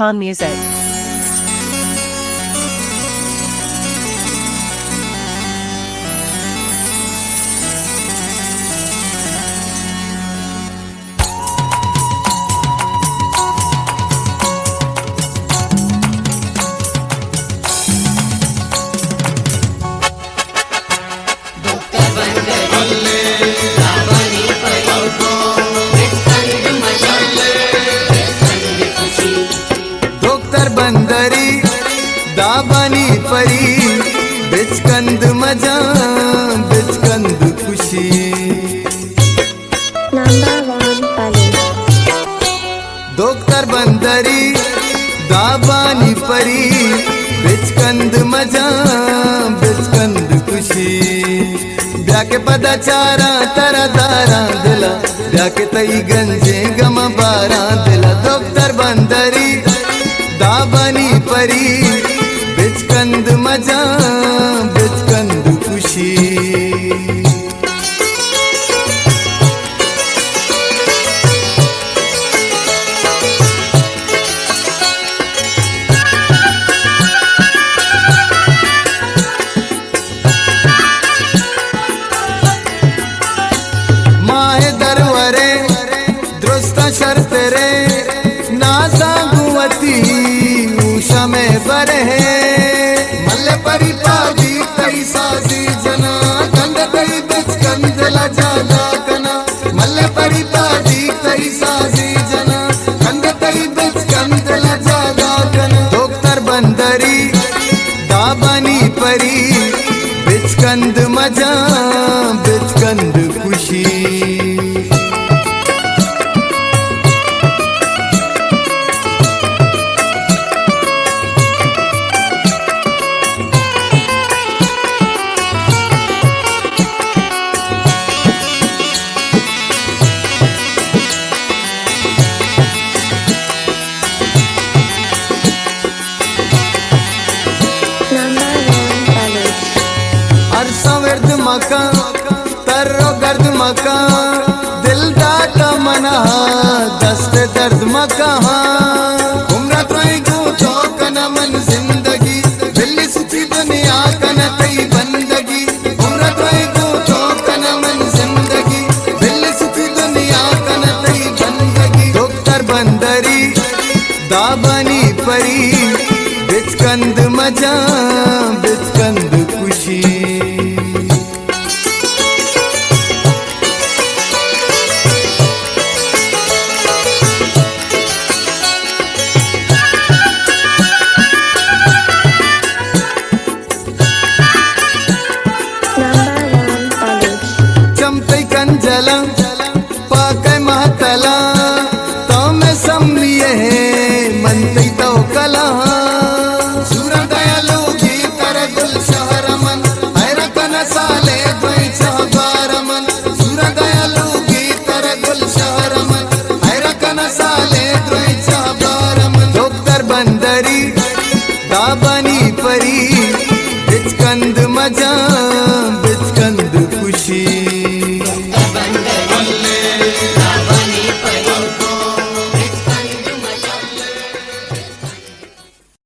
Khan Music. बंदरी दाबानी परी बिचकंद मजा बिचकंद खुशी डॉक्टर बंदरी दाबानी परी बिचकंद मजा बिचकंद खुशी ब्याके पदाचारा तरा दारा दिला ब्याके तई गंजे गम बारा दिला डॉक्टर बंदरी दाबानी परी बिचकंद मजा बिचकंद खुशी माहे दरवरे दुरुस्त शर्त रे ना सांगुवती उषा में बरे मल्ले परी पादी तई साजी जना कंद तई बिचकंद लजादा कना मल्ले परी पादी तई साजी जना कंद तई बिचकंद लजादा कना डॉक्टर बंदरी दाबानी परी बिचकंद मजा बिचकंद खुशी अर्ध मका तर्रो गर्द मका दिल दाता मना दस्त दर्द मका उम्र त्रोई को चौकन मन जिंदगी दिल्ली सुखी दुनिया कन तई बंदगी उम्र त्रोई को चौकन मन जिंदगी दिल्ली सुखी दुनिया कन तई बंदगी डॉक्टर बंदरी दाबानी परी बिचकंद मजा बिचकंद खुशी कंजला पाके महतला तो में सम्मिये मनती तो कला सूरा दयालु की तरह गुल शहर मन हैरा कन साले कोई चहबार मन सूरा दयालु की तरह गुल शहर मन हैरा कन साले कोई चहबार मन डॉक्टर बंदरी दाबानी परी बिचकंद मजा